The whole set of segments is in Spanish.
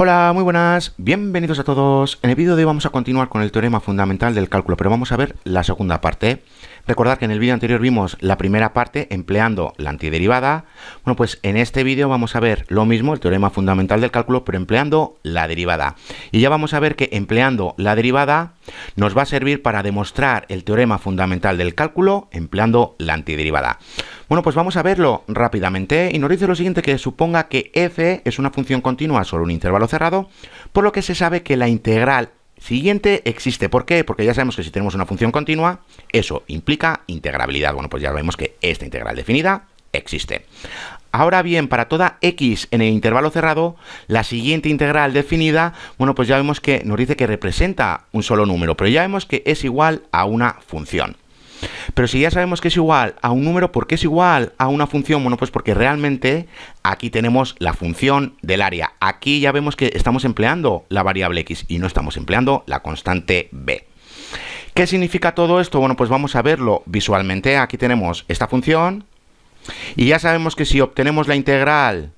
Hola, muy buenas, bienvenidos a todos. En el vídeo de hoy vamos a continuar con el teorema fundamental del cálculo, pero vamos a ver la segunda parte. Recordad que en el vídeo anterior vimos la primera parte empleando la antiderivada. Bueno, pues en este vídeo vamos a ver lo mismo, el teorema fundamental del cálculo, pero empleando la derivada. Y ya vamos a ver que empleando la derivada nos va a servir para demostrar el teorema fundamental del cálculo empleando la antiderivada. Bueno, pues vamos a verlo rápidamente y nos dice lo siguiente, que suponga que f es una función continua sobre un intervalo cerrado, por lo que se sabe que la integral siguiente existe. ¿Por qué? Porque ya sabemos que si tenemos una función continua, eso implica integrabilidad. Bueno, pues ya vemos que esta integral definida existe. Ahora bien, para toda x en el intervalo cerrado, la siguiente integral definida, bueno, pues ya vemos que nos dice que representa un solo número, pero ya vemos que es igual a una función. Pero si ya sabemos que es igual a un número, ¿por qué es igual a una función? Bueno, pues porque realmente aquí tenemos la función del área. Aquí ya vemos que estamos empleando la variable x y no estamos empleando la constante b. ¿Qué significa todo esto? Bueno, pues vamos a verlo visualmente. Aquí tenemos esta función y ya sabemos que si obtenemos la integral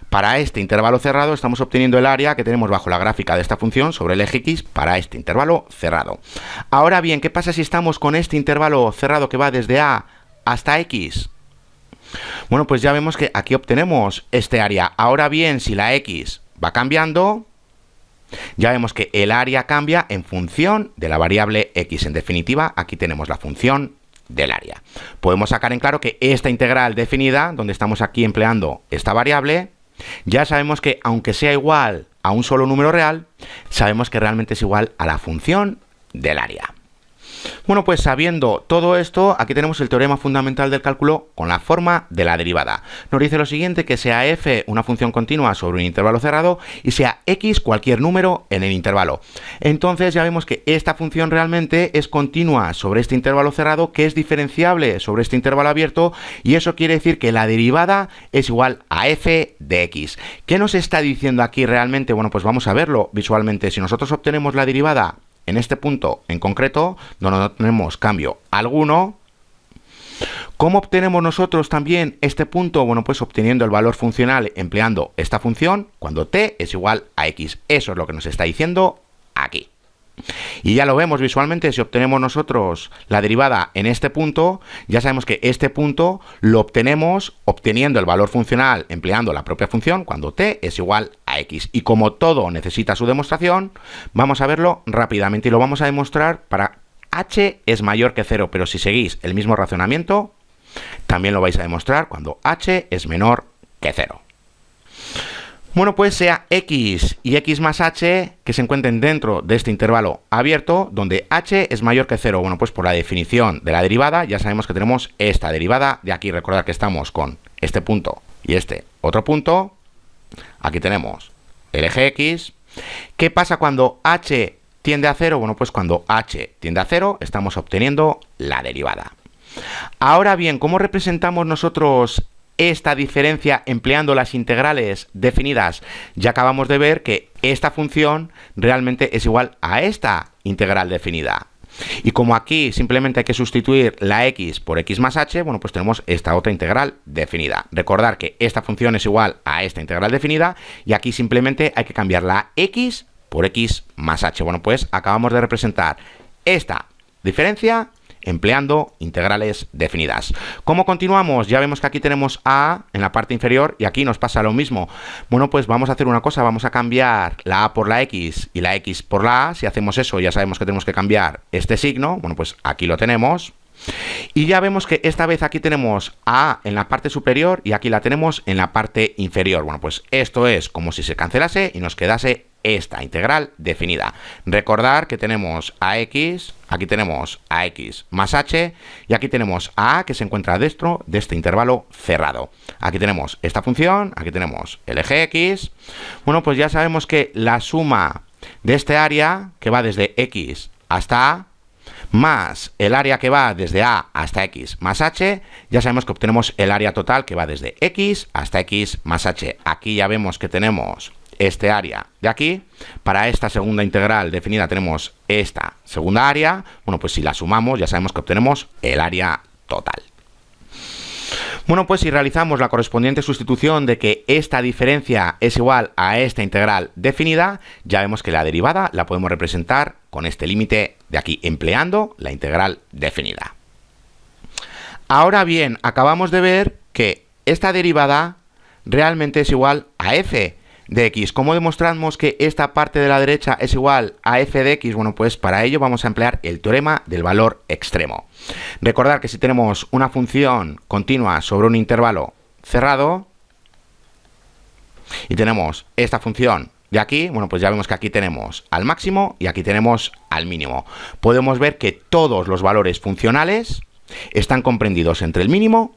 para este intervalo cerrado, estamos obteniendo el área que tenemos bajo la gráfica de esta función sobre el eje x para este intervalo cerrado. Ahora bien, ¿qué pasa si estamos con este intervalo cerrado que va desde a hasta x? Bueno, pues ya vemos que aquí obtenemos este área. Ahora bien, si la x va cambiando, ya vemos que el área cambia en función de la variable x. En definitiva, aquí tenemos la función del área. Podemos sacar en claro que esta integral definida, donde estamos aquí empleando esta variable, ya sabemos que aunque sea igual a un solo número real, sabemos que realmente es igual a la función del área. Bueno, pues sabiendo todo esto, aquí tenemos el teorema fundamental del cálculo con la forma de la derivada. Nos dice lo siguiente, que sea f una función continua sobre un intervalo cerrado y sea x cualquier número en el intervalo. Entonces ya vemos que esta función realmente es continua sobre este intervalo cerrado, que es diferenciable sobre este intervalo abierto, y eso quiere decir que la derivada es igual a f de x. ¿Qué nos está diciendo aquí realmente? Bueno, pues vamos a verlo visualmente. Si nosotros obtenemos la derivada en este punto en concreto, no tenemos cambio alguno. ¿Cómo obtenemos nosotros también este punto? Bueno, pues obteniendo el valor funcional empleando esta función cuando t es igual a x. Eso es lo que nos está diciendo aquí. Y ya lo vemos visualmente. Si obtenemos nosotros la derivada en este punto, ya sabemos que este punto lo obtenemos obteniendo el valor funcional empleando la propia función cuando t es igual a x. Y como todo necesita su demostración, vamos a verlo rápidamente y lo vamos a demostrar para h es mayor que 0, pero si seguís el mismo razonamiento, también lo vais a demostrar cuando h es menor que 0. Bueno, pues sea x y x más h que se encuentren dentro de este intervalo abierto donde h es mayor que 0. Bueno, pues por la definición de la derivada ya sabemos que tenemos esta derivada de aquí. Recordad que estamos con este punto y este otro punto. Aquí tenemos el eje x. ¿Qué pasa cuando h tiende a 0? Bueno, pues cuando h tiende a 0 estamos obteniendo la derivada. Ahora bien, ¿cómo representamos nosotros esta diferencia empleando las integrales definidas? Ya acabamos de ver que esta función realmente es igual a esta integral definida. Y como aquí simplemente hay que sustituir la x por x más h, bueno, pues tenemos esta otra integral definida. Recordar que esta función es igual a esta integral definida y aquí simplemente hay que cambiar la x por x más h. Bueno, pues acabamos de representar esta diferencia empleando integrales definidas. ¿Cómo continuamos? Ya vemos que aquí tenemos a en la parte inferior y aquí nos pasa lo mismo. Bueno, pues vamos a hacer una cosa, vamos a cambiar la a por la x y la x por la a. Si hacemos eso, ya sabemos que tenemos que cambiar este signo. Bueno, pues aquí lo tenemos. Y ya vemos que esta vez aquí tenemos a en la parte superior y aquí la tenemos en la parte inferior. Bueno, pues esto es como si se cancelase y nos quedase esta integral definida. Recordar que tenemos a x, aquí tenemos a x más h y aquí tenemos a que se encuentra dentro de este intervalo cerrado. Aquí tenemos esta función, aquí tenemos el eje x. Bueno, pues ya sabemos que la suma de este área que va desde x hasta a más el área que va desde a hasta x más h, ya sabemos que obtenemos el área total que va desde x hasta x más h. Aquí ya vemos que tenemos este área de aquí. Para esta segunda integral definida tenemos esta segunda área. Bueno, pues si la sumamos ya sabemos que obtenemos el área total. Bueno, pues si realizamos la correspondiente sustitución de que esta diferencia es igual a esta integral definida, ya vemos que la derivada la podemos representar con este límite de aquí, empleando la integral definida. Ahora bien, acabamos de ver que esta derivada realmente es igual a f de x. ¿Cómo demostramos que esta parte de la derecha es igual a f de x? Bueno, pues para ello vamos a emplear el teorema del valor extremo. Recordar que si tenemos una función continua sobre un intervalo cerrado y tenemos esta función de aquí, bueno, pues ya vemos que aquí tenemos al máximo y aquí tenemos al mínimo. Podemos ver que todos los valores funcionales están comprendidos entre el mínimo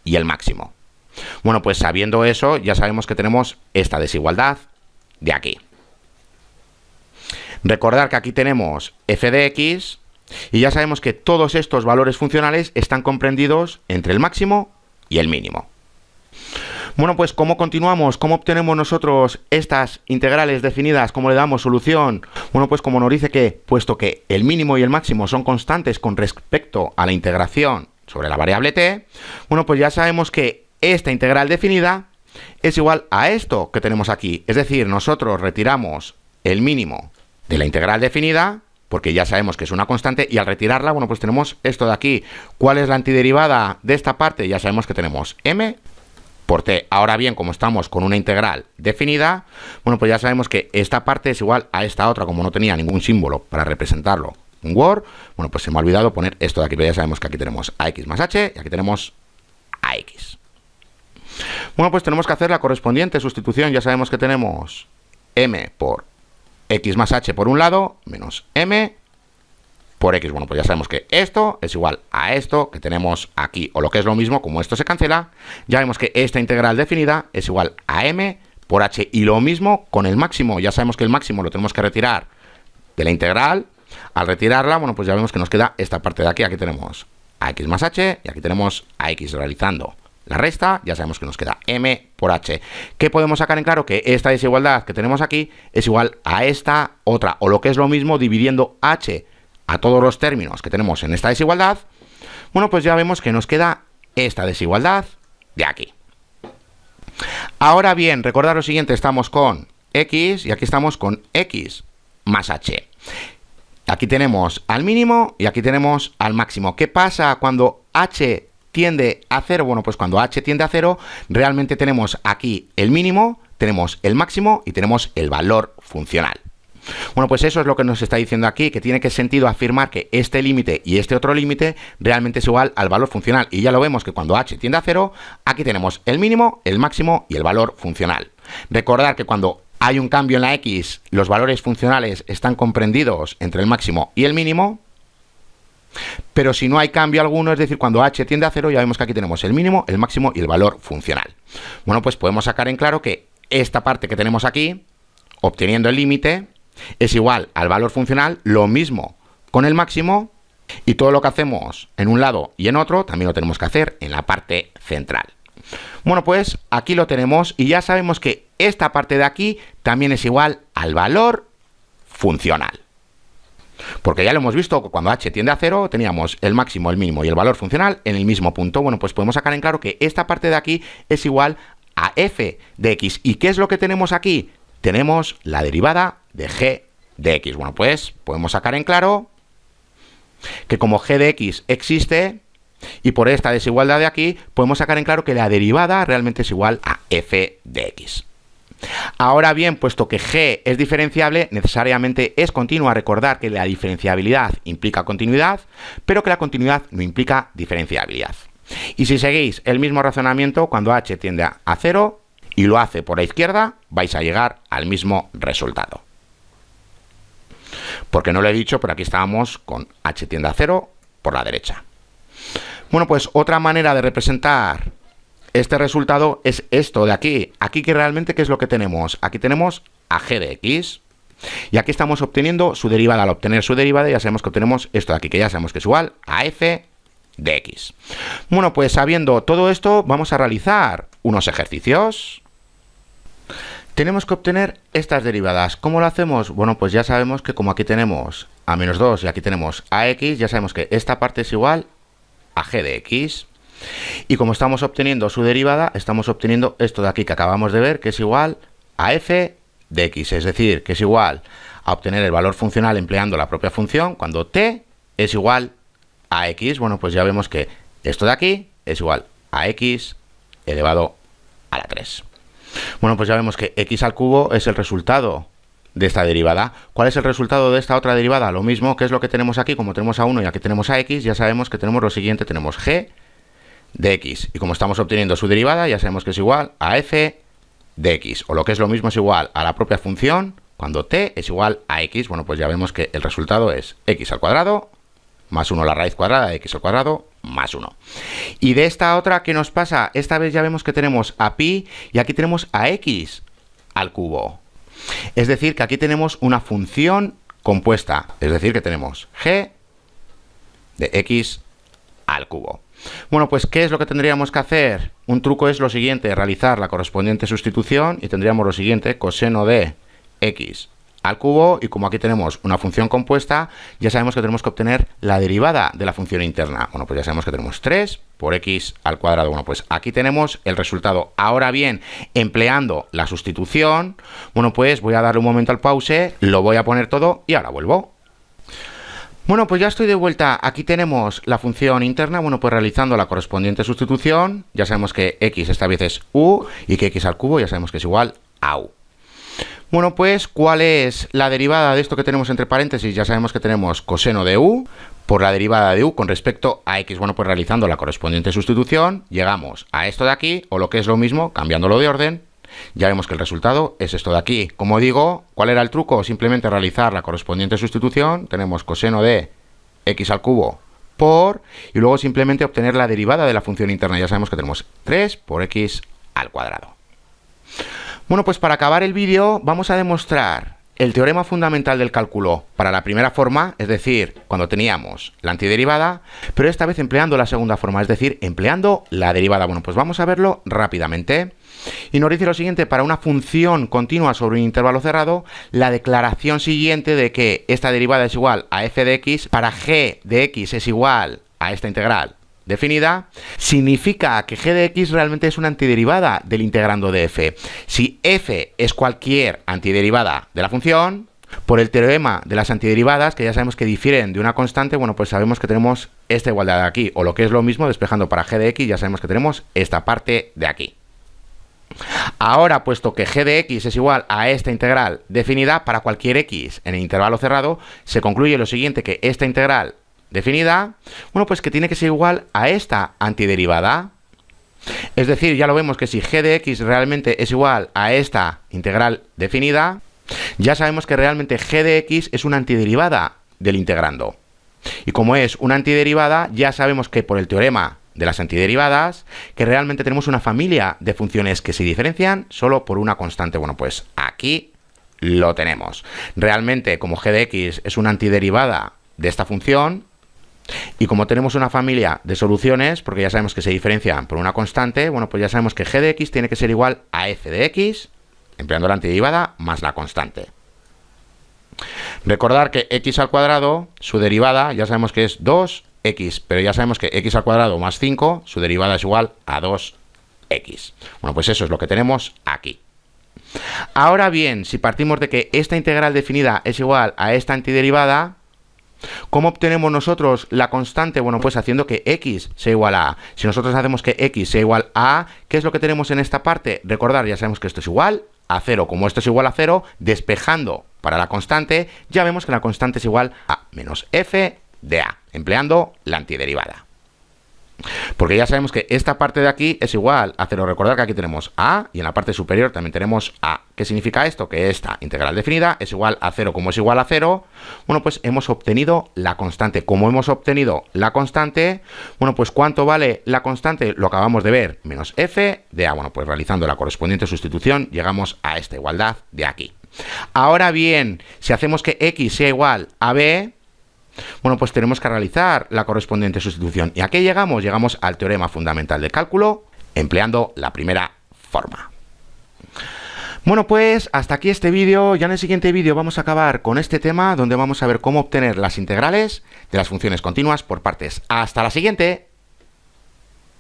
y el máximo. Bueno, pues sabiendo eso, ya sabemos que tenemos esta desigualdad de aquí. Recordar que aquí tenemos f de x y ya sabemos que todos estos valores funcionales están comprendidos entre el máximo y el mínimo. Bueno, pues ¿cómo continuamos? ¿Cómo obtenemos nosotros estas integrales definidas? ¿Cómo le damos solución? Bueno, pues como nos dice que, puesto que el mínimo y el máximo son constantes con respecto a la integración sobre la variable t, bueno, pues ya sabemos que esta integral definida es igual a esto que tenemos aquí. Es decir, nosotros retiramos el mínimo de la integral definida, porque ya sabemos que es una constante, y al retirarla, bueno, pues tenemos esto de aquí. ¿Cuál es la antiderivada de esta parte? Ya sabemos que tenemos m por t. Ahora bien, como estamos con una integral definida, bueno, pues ya sabemos que esta parte es igual a esta otra. Como no tenía ningún símbolo para representarlo en Word, bueno, pues se me ha olvidado poner esto de aquí, pero ya sabemos que aquí tenemos ax más h y aquí tenemos ax. Bueno, pues tenemos que hacer la correspondiente sustitución. Ya sabemos que tenemos m por x más h por un lado, menos m por x. Bueno, pues ya sabemos que esto es igual a esto que tenemos aquí, o lo que es lo mismo, como esto se cancela, ya vemos que esta integral definida es igual a m por h, y lo mismo con el máximo. Ya sabemos que el máximo lo tenemos que retirar de la integral. Al retirarla, bueno, pues ya vemos que nos queda esta parte de aquí. Aquí tenemos ax más h y aquí tenemos ax. Realizando la resta, ya sabemos que nos queda m por h. ¿Qué podemos sacar en claro? Que esta desigualdad que tenemos aquí es igual a esta otra, o lo que es lo mismo, dividiendo h a todos los términos que tenemos en esta desigualdad. Bueno, pues ya vemos que nos queda esta desigualdad de aquí. Ahora bien, recordad lo siguiente, estamos con x y aquí estamos con x más h. Aquí tenemos al mínimo y aquí tenemos al máximo. ¿Qué pasa cuando h tiende a 0? Bueno, pues cuando h tiende a 0, realmente tenemos aquí el mínimo, tenemos el máximo y tenemos el valor funcional. Bueno, pues eso es lo que nos está diciendo aquí, que tiene que sentido afirmar que este límite y este otro límite realmente es igual al valor funcional. Y ya lo vemos que cuando h tiende a 0, aquí tenemos el mínimo, el máximo y el valor funcional. Recordar que cuando hay un cambio en la x, los valores funcionales están comprendidos entre el máximo y el mínimo. Pero si no hay cambio alguno, es decir, cuando h tiende a 0, ya vemos que aquí tenemos el mínimo, el máximo y el valor funcional. Bueno, pues podemos sacar en claro que esta parte que tenemos aquí, obteniendo el límite, es igual al valor funcional, lo mismo con el máximo, y todo lo que hacemos en un lado y en otro también lo tenemos que hacer en la parte central. Bueno, pues aquí lo tenemos y ya sabemos que esta parte de aquí también es igual al valor funcional. Porque ya lo hemos visto, cuando h tiende a 0 teníamos el máximo, el mínimo y el valor funcional en el mismo punto. Bueno, pues podemos sacar en claro que esta parte de aquí es igual a f de x. ¿Y qué es lo que tenemos aquí? Tenemos la derivada de g de x. Bueno, pues podemos sacar en claro que como g de x existe, y por esta desigualdad de aquí, podemos sacar en claro que la derivada realmente es igual a f de x. Ahora bien, puesto que g es diferenciable, necesariamente es continua. Recordar que la diferenciabilidad implica continuidad, pero que la continuidad no implica diferenciabilidad. Y si seguís el mismo razonamiento, cuando h tiende a 0 y lo hace por la izquierda, vais a llegar al mismo resultado. Porque no lo he dicho, pero aquí estábamos con h tiende a 0 por la derecha. Bueno, pues otra manera de representar este resultado es esto de aquí. Aquí que realmente, ¿qué es lo que tenemos? Aquí tenemos a g de x. Y aquí estamos obteniendo su derivada. Al obtener su derivada ya sabemos que obtenemos esto de aquí, que ya sabemos que es igual a f de x. Bueno, pues sabiendo todo esto, vamos a realizar unos ejercicios. Tenemos que obtener estas derivadas. ¿Cómo lo hacemos? Bueno, pues ya sabemos que como aquí tenemos a menos 2 y aquí tenemos a x, ya sabemos que esta parte es igual a g de x. Y como estamos obteniendo su derivada, estamos obteniendo esto de aquí que acabamos de ver, que es igual a f de x. Es decir, que es igual a obtener el valor funcional empleando la propia función cuando t es igual a x. Bueno, pues ya vemos que esto de aquí es igual a x elevado a la 3. Bueno, pues ya vemos que x al cubo es el resultado de esta derivada. ¿Cuál es el resultado de esta otra derivada? Lo mismo que es lo que tenemos aquí, como tenemos a 1 y aquí tenemos a x, ya sabemos que tenemos lo siguiente, tenemos g de x. Y como estamos obteniendo su derivada, ya sabemos que es igual a f de x. O lo que es lo mismo, es igual a la propia función cuando t es igual a x. Bueno, pues ya vemos que el resultado es x al cuadrado más 1 la raíz cuadrada de x al cuadrado más 1. Y de esta otra, ¿qué nos pasa? Esta vez ya vemos que tenemos a pi y aquí tenemos a x al cubo. Es decir, que aquí tenemos una función compuesta. Es decir, que tenemos g de x al cubo. Bueno, pues ¿qué es lo que tendríamos que hacer? Un truco es lo siguiente, realizar la correspondiente sustitución y tendríamos lo siguiente, coseno de x al cubo, y como aquí tenemos una función compuesta, ya sabemos que tenemos que obtener la derivada de la función interna. Bueno, pues ya sabemos que tenemos 3 por x al cuadrado. Bueno, pues aquí tenemos el resultado. Ahora bien, empleando la sustitución, bueno, pues voy a darle un momento al pause, lo voy a poner todo y ahora vuelvo. Bueno, pues ya estoy de vuelta. Aquí tenemos la función interna. Bueno, pues realizando la correspondiente sustitución, ya sabemos que x esta vez es u y que x al cubo ya sabemos que es igual a u. Bueno, pues, ¿cuál es la derivada de esto que tenemos entre paréntesis? Ya sabemos que tenemos coseno de u por la derivada de u con respecto a x. Bueno, pues realizando la correspondiente sustitución, llegamos a esto de aquí, o lo que es lo mismo, cambiándolo de orden, ya vemos que el resultado es esto de aquí. Como digo, ¿cuál era el truco? Simplemente realizar la correspondiente sustitución, tenemos coseno de x al cubo por, y luego simplemente obtener la derivada de la función interna. Ya sabemos que tenemos 3 por x al cuadrado. Bueno, pues para acabar el vídeo vamos a demostrar el teorema fundamental del cálculo para la primera forma, es decir, cuando teníamos la antiderivada, pero esta vez empleando la segunda forma, es decir, empleando la derivada. Bueno, pues vamos a verlo rápidamente. Y nos dice lo siguiente, para una función continua sobre un intervalo cerrado, la declaración siguiente de que esta derivada es igual a f de x, para g de x es igual a esta integral definida, significa que g de x realmente es una antiderivada del integrando de f. Si f es cualquier antiderivada de la función, por el teorema de las antiderivadas, que ya sabemos que difieren de una constante, bueno, pues sabemos que tenemos esta igualdad de aquí, o lo que es lo mismo, despejando para g de x, ya sabemos que tenemos esta parte de aquí. Ahora, puesto que g de x es igual a esta integral definida para cualquier x en el intervalo cerrado, se concluye lo siguiente, que esta integral definida, bueno, pues que tiene que ser igual a esta antiderivada. Es decir, ya lo vemos que si g de x realmente es igual a esta integral definida, ya sabemos que realmente g de x es una antiderivada del integrando. Y como es una antiderivada, ya sabemos que por el teorema de las antiderivadas, que realmente tenemos una familia de funciones que se diferencian solo por una constante. Bueno, pues aquí lo tenemos. Realmente, como g de x es una antiderivada de esta función, y como tenemos una familia de soluciones, porque ya sabemos que se diferencian por una constante, bueno, pues ya sabemos que g de x tiene que ser igual a f de x, empleando la antiderivada más la constante. Recordar que x al cuadrado, su derivada, ya sabemos que es 2x, pero ya sabemos que x al cuadrado más 5, su derivada es igual a 2x. Bueno, pues eso es lo que tenemos aquí. Ahora bien, si partimos de que esta integral definida es igual a esta antiderivada, ¿cómo obtenemos nosotros la constante? Bueno, pues haciendo que x sea igual a a. Si nosotros hacemos que x sea igual a, ¿qué es lo que tenemos en esta parte? Recordar, ya sabemos que esto es igual a 0. Como esto es igual a 0, despejando para la constante, ya vemos que la constante es igual a menos f de a, empleando la antiderivada. Porque ya sabemos que esta parte de aquí es igual a 0. Recordar que aquí tenemos a y en la parte superior también tenemos a. ¿Qué significa esto? Que esta integral definida es igual a 0. Como es igual a 0, bueno, pues hemos obtenido la constante. Como hemos obtenido la constante, bueno, pues ¿cuánto vale la constante? Lo acabamos de ver, menos f de a. Bueno, pues realizando la correspondiente sustitución llegamos a esta igualdad de aquí. Ahora bien, si hacemos que x sea igual a b, bueno, pues tenemos que realizar la correspondiente sustitución. ¿Y a qué llegamos? Llegamos al teorema fundamental del cálculo, empleando la primera forma. Bueno, pues hasta aquí este vídeo. Ya en el siguiente vídeo vamos a acabar con este tema, donde vamos a ver cómo obtener las integrales de las funciones continuas por partes. ¡Hasta la siguiente!